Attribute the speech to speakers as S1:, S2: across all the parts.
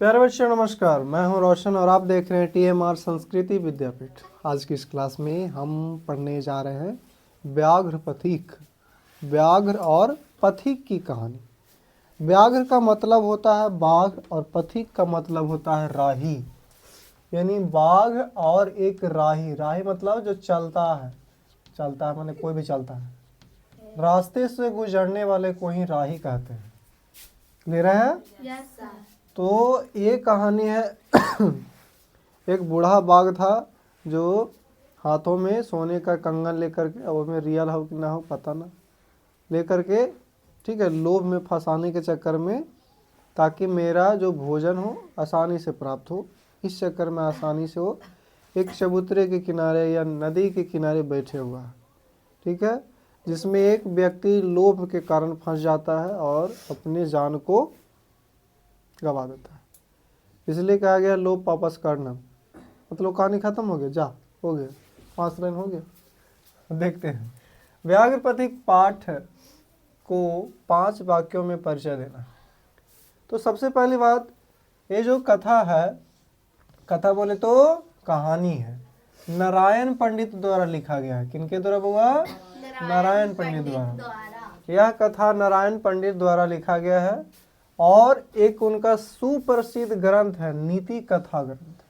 S1: प्यारे बच्चों नमस्कार, मैं हूं रोशन और आप देख रहे हैं TMR संस्कृति विद्यापीठ। आज की इस क्लास में हम पढ़ने जा रहे हैं व्याघ्र पथिक, व्याघ्र और पथिक की कहानी। व्याघ्र का मतलब होता है बाघ और पथिक का मतलब होता है राही, यानी बाघ और एक राही। राही मतलब जो चलता है माने कोई भी चलता है, रास्ते से गुजरने वाले को ही राही कहते हैं। ले रहे हैं?
S2: Yes sir.
S1: तो ये कहानी है एक बूढ़ा बाघ था जो हाथों में सोने का कंगन लेकर के, अब उसमें रियल हो कि ना हो पता ना, लेकर के, ठीक है, लोभ में फंसाने के चक्कर में, ताकि मेरा जो भोजन हो आसानी से प्राप्त हो, इस चक्कर में आसानी से हो, एक चबूतरे के किनारे या नदी के किनारे बैठे हुआ है, ठीक है, जिसमें एक व्यक्ति लोभ के कारण फंस जाता है और अपने जान को गवा देता है। इसलिए कहा गया लोभ वापस करना। मतलब कहानी खत्म हो गया, जा हो गया, 5 लाइन हो गया। देखते हैं व्याघ्र पथिक पाठ को 5 वाक्यों में परिचय देना। तो सबसे पहली बात, ये जो कथा है, कथा बोले तो कहानी है, नारायण पंडित द्वारा लिखा गया है। किनके द्वारा हुआ? नारायण पंडित द्वारा। यह कथा नारायण पंडित द्वारा लिखा गया है और एक उनका सुप्रसिद्ध ग्रंथ है नीति कथा ग्रंथ।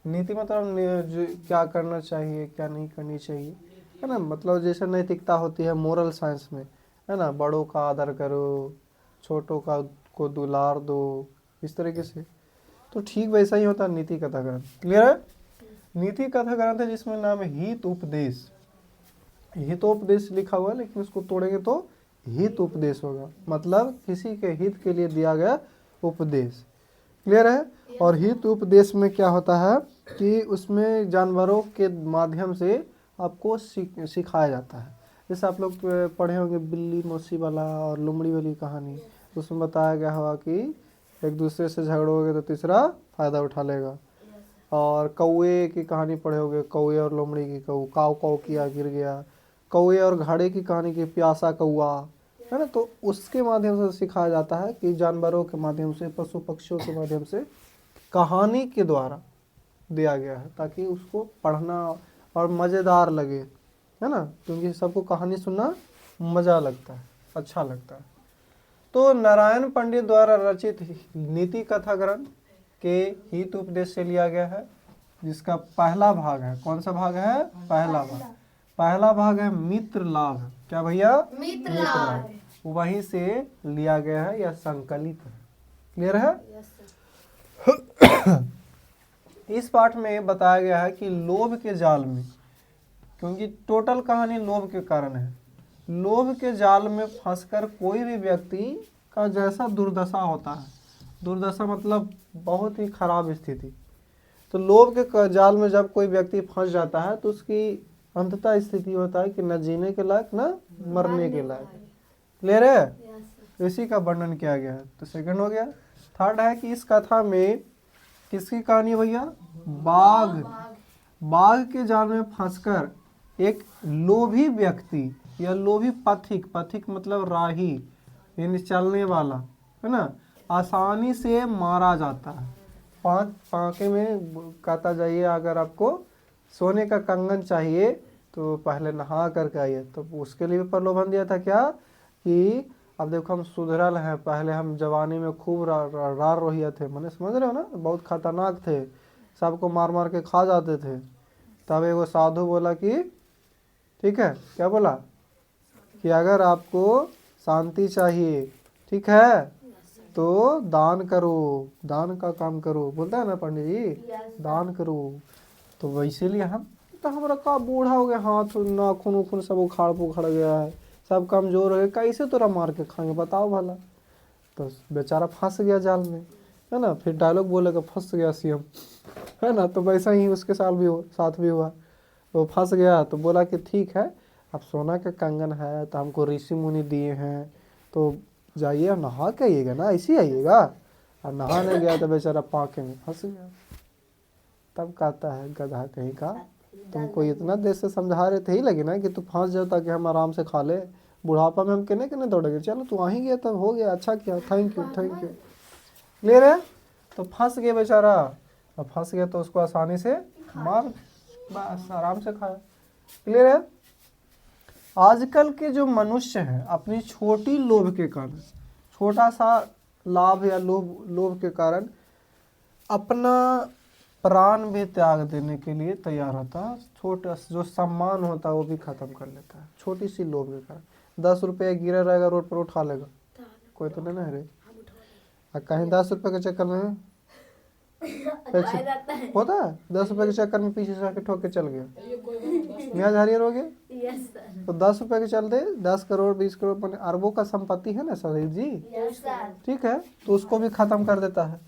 S1: नीति मतलब क्या करना चाहिए क्या नहीं करनी चाहिए, है ना, मतलब जैसे नैतिकता होती है मोरल साइंस में, है ना, बड़ों का आदर करो, छोटों का को दुलार दो, इस तरीके से। तो ठीक वैसा ही होता है नीति कथा ग्रंथ। क्लियर है? नीति कथा ग्रंथ है जिसमें नाम है हित उपदेश। हितोपदेश लिखा हुआ है, लेकिन उसको तोड़ेंगे तो हित उपदेश होगा, मतलब किसी के हित के लिए दिया गया उपदेश। क्लियर है? और हित उपदेश में क्या होता है कि उसमें जानवरों के माध्यम से आपको सिखाया जाता है। जैसे आप लोग पढ़े होंगे बिल्ली मौसी वाला और लोमड़ी वाली कहानी, उसमें बताया गया होगा कि एक दूसरे से झगड़ोगे तो तीसरा फायदा उठा लेगा। और कौए की कहानी पढ़े होगे, कौए और लोमड़ी की, काऊ काऊ किया गिर गया। कौए और घड़े की कहानी की, प्यासा कौआ, है ना। तो उसके माध्यम से सिखाया जाता है कि जानवरों के माध्यम से, पशु पक्षियों के माध्यम से कहानी के द्वारा दिया गया है, ताकि उसको पढ़ना और मज़ेदार लगे, है ना, क्योंकि सबको कहानी सुनना मज़ा लगता है, अच्छा लगता है। तो नारायण पंडित द्वारा रचित नीति कथा ग्रंथ के हित उपदेश से लिया गया है, जिसका पहला भाग है, कौन सा भाग है? पहला भाग है मित्र लाभ। क्या भैया?
S2: मित्र लाभ।
S1: वहीं से लिया गया है, यह संकलित है। क्लियर है? इस पाठ में बताया गया है कि लोभ के जाल में, क्योंकि टोटल कहानी लोभ के कारण है, लोभ के जाल में फंसकर कोई भी व्यक्ति का जैसा दुर्दशा होता है, दुर्दशा मतलब बहुत ही खराब स्थिति, तो लोभ के जाल में जब कोई व्यक्ति फंस जाता है तो उसकी अंततः स्थिति होता है कि न जीने के लायक न मरने के लायक। क्लियर है? इसी का वर्णन किया गया है। तो सेकंड हो गया। थर्ड है कि इस कथा में किसकी कहानी भैया? बाघ के जाल में फंसकर एक लोभी व्यक्ति या लोभी पथिक, पथिक मतलब राही यानी चलने वाला, है ना, आसानी से मारा जाता है। 5 पाके में कहता जाइए, अगर आपको सोने का कंगन चाहिए तो पहले नहा करके आइए। तो उसके लिए भी प्रलोभन दिया था क्या कि अब देखो हम सुधरल हैं, पहले हम जवानी में खूब रार रोहिया थे, मैंने समझ रहे हो ना, बहुत खतरनाक थे, सबको मार मार के खा जाते थे। तब एगो साधु बोला कि ठीक है, क्या बोला कि अगर आपको शांति चाहिए, ठीक है, तो दान करो, दान का काम करो, बोलता है ना पंडित जी, दान करो। तो वैसे लिए हम तो हमारा का बूढ़ा हो गया, हाथ नाखून उखून सब उखाड़ पुखाड़ गया है, सब कमजोर हो गए, कैसे तोरा मार के खाएंगे बताओ भला। तो बेचारा फंस गया जाल में, है ना। फिर डायलॉग बोलेगा फंस गया सीएम, है ना। तो वैसा ही उसके साथ भी हुआ। वो फंस गया तो बोला कि ठीक है, अब सोना का कंगन है तो हमको ऋषि मुनि दिए हैं, तो जाइए नहा के आइएगा ना, ऐसे आइएगा। और नहाने गया तो बेचारा पाके में फंस गया। तब कहता है गधा कहीं का, तुमको इतना देर से समझा रहे थे, ही लगे ना कि तू फंस जाओ ताकि हम आराम से खा ले, बुढ़ापा में हम कहने दौड़ेंगे, चलो तू आ ही गया तब हो गया, अच्छा किया, thank you thank you. Clear है? तो फंस गया बेचारा। अब फंस गया तो उसको आसानी से मार, बस आराम से खाया। क्लियर है। आजकल के जो मनुष्य हैं अपनी छोटी लोभ के कारण, छोटा सा लाभ या लोभ के कारण अपना प्राण भी त्याग देने के लिए तैयार होता है। छोटा जो सम्मान होता है वो भी खत्म कर लेता है छोटी सी लोभ के कारण। 10 रुपये गिरा रहेगा रोड पर, उठा लेगा कोई तो नहीं रे। कहीं 10 रुपये के चक्कर में होता है, 10 रुपये के चक्कर में पीछे से आके ठोक के चल गया, मियाज हरियर हो गया। तो 10 रुपये के चलते 10 करोड़ 20 करोड़ अरबों का संपत्ति है ना सर जी, ठीक है, तो उसको भी खत्म कर देता है।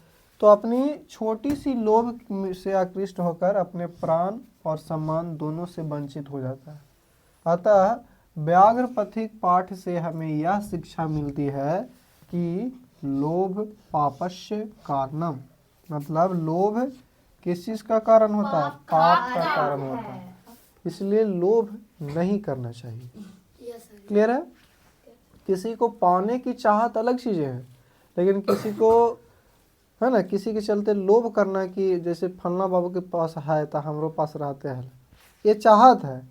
S1: तो अपनी छोटी सी लोभ से आकृष्ट होकर अपने प्राण और सम्मान दोनों से वंचित हो जाता है। अतः व्याघ्र पथिक पाठ से हमें यह शिक्षा मिलती है कि लोभ पापस्य कारणम, मतलब लोभ किस चीज का कारण होता है, पाप का कारण होता है। इसलिए लोभ नहीं करना चाहिए। क्लियर है। किसी को पाने की चाहत अलग चीजें है, लेकिन किसी को है ना, किसी के चलते लोभ करना कि जैसे फलना बाबू के पास है तो हमरो पास रहते हैं, ये चाहत है।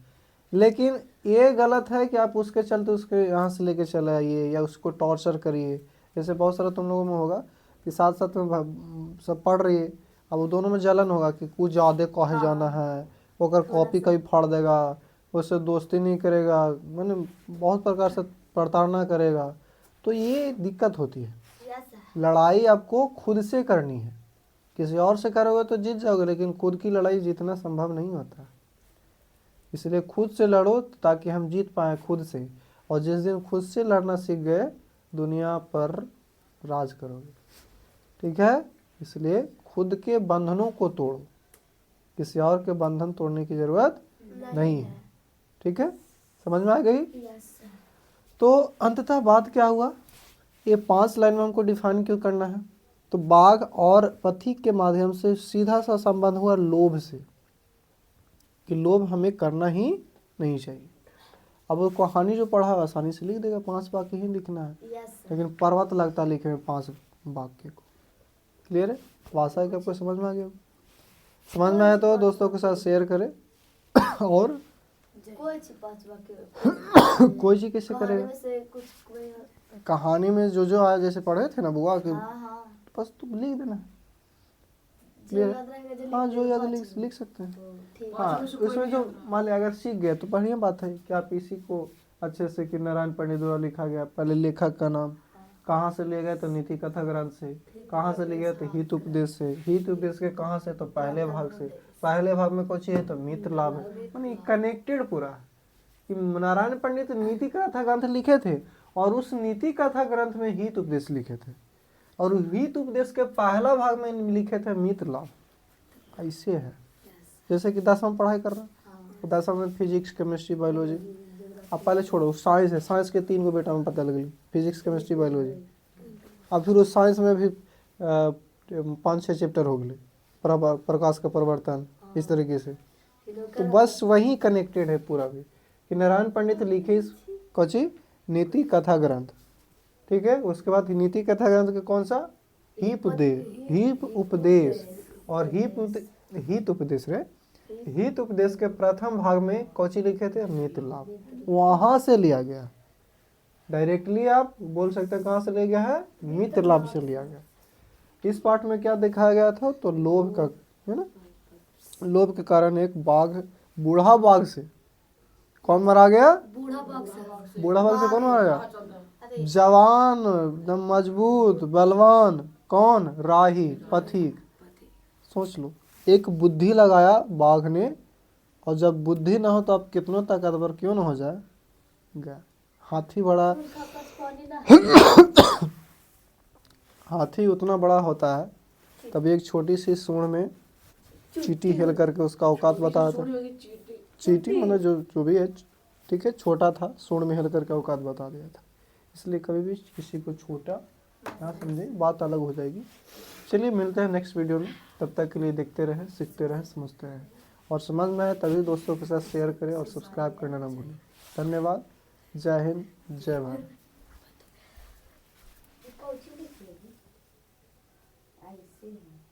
S1: लेकिन ये गलत है कि आप उसके चलते उसके यहाँ से लेके चले आइए या उसको टॉर्चर करिए। जैसे बहुत सारा तुम लोगों में होगा कि साथ साथ में सब पढ़ रही है, अब वो दोनों में जलन होगा कि कुछ ज़्यादा कहे जाना है, वो अगर कॉपी कभी फाड़ देगा, उससे दोस्ती नहीं करेगा, मैंने बहुत प्रकार से प्रताड़ना करेगा, तो ये दिक्कत होती है। लड़ाई आपको खुद से करनी है, किसी और से करोगे तो जीत जाओगे, लेकिन खुद की लड़ाई जीतना संभव नहीं होता। इसलिए खुद से लड़ो ताकि हम जीत पाए खुद से, और जिस दिन खुद से लड़ना सीख गए दुनिया पर राज करोगे। ठीक है। इसलिए खुद के बंधनों को तोड़ो, किसी और के बंधन तोड़ने की जरूरत नहीं है। ठीक है, समझ में आ गई। तो अंततः बात क्या हुआ, ये 5 लाइन में हमको डिफाइन क्यों करना है, तो बाघ और पथिक के माध्यम से सीधा सा संबंध हुआ लोभ से, कि लोभ हमें करना ही नहीं चाहिए। अब वो कहानी जो पढ़ा आसानी से लिख देगा, 5 वाक्य ही लिखना है, लेकिन पर्वत लगता है लिखे में 5 वाक्य को। क्लियर है। भाषा का आपको समझ में आ गया। समझ में आया तो दोस्तों के साथ शेयर करें। और कोई चीज कैसे करेगा, कहानी में जो आया जैसे पढ़े थे ना बुआ के, बस तुम लिख देना। क्लियर है। हाँ, जो याद लिख सकते हैं। हाँ, उसमें जो मान लिया अगर सीख गए तो बढ़िया बात है कि आप इसी को अच्छे से, कि नारायण पंडित द्वारा लिखा गया, पहले लेखक का नाम, कहाँ से ले गए तो नीति कथा ग्रंथ से, कहाँ से ले गए तो हित उपदेश से, हित उपदेश के कहाँ से तो पहले भाग से, पहले भाग में कुछ है तो मित्र लाभ है, मानी कनेक्टेड पूरा। कि नारायण पंडित नीति कथा ग्रंथ लिखे थे और उस नीति कथा ग्रंथ में हित उपदेश लिखे थे, और हित उपदेश के पहला भाग में लिखे थे मित्र लाभ। ऐसे है जैसे कि 10वां पढ़ाई कर रहा है, तो 10वां में फिजिक्स केमिस्ट्री बायोलॉजी, अब पहले छोड़ो साइंस है, साइंस के 3 गो बेटा में पता लगली, फिजिक्स केमिस्ट्री बायोलॉजी। अब फिर उस साइंस में भी 5-6 चैप्टर हो गए, प्रकाश का प्रवर्तन, इस तरीके से। तो बस वही कनेक्टेड है पूरा भी, कि नारायण पंडित लिखे कौची नीति कथा ग्रंथ। ठीक है। उसके बाद नीति कथा ग्रंथ के कौन सा, हित उपदेश, और हित उपदेश रे, हित उपदेश के प्रथम भाग में कौची लिखे थे, मित्र लाभ। वहां से लिया गया, डायरेक्टली आप बोल सकते हैं कहाँ से लिया गया है, मित्र लाभ से लिया गया। इस पार्ट में क्या दिखाया गया था, तो लोभ का है ना, लोभ के कारण एक बाघ, बूढ़ा बाघ से कौन मारा गया, बूढ़ा बाघ से कौन मारा गया, जवान एकदम मजबूत बलवान, कौन, राही पथिक। सोच लो, एक बुद्धि लगाया बाघ ने, और जब बुद्धि ना हो तो आप कितना ताकतवर क्यों ना हो जाए गया। हाथी बड़ा हाथी उतना बड़ा होता है, तब एक छोटी सी सूंड में चींटी हिल करके उसका औकात बताया था। चींटी मतलब जो भी है, ठीक है, छोटा था, सूंड में हिल करके औकात बता दिया था। इसलिए कभी भी किसी को छोटा ना समझे, बात अलग हो जाएगी। चलिए मिलते हैं नेक्स्ट वीडियो में, तब तक के लिए देखते रहें, सीखते रहें, समझते रहें, और समझ में आए तभी दोस्तों के साथ शेयर करें और सब्सक्राइब करना ना भूलें। धन्यवाद। जय हिंद, जय भारत।
S2: ऐसे ही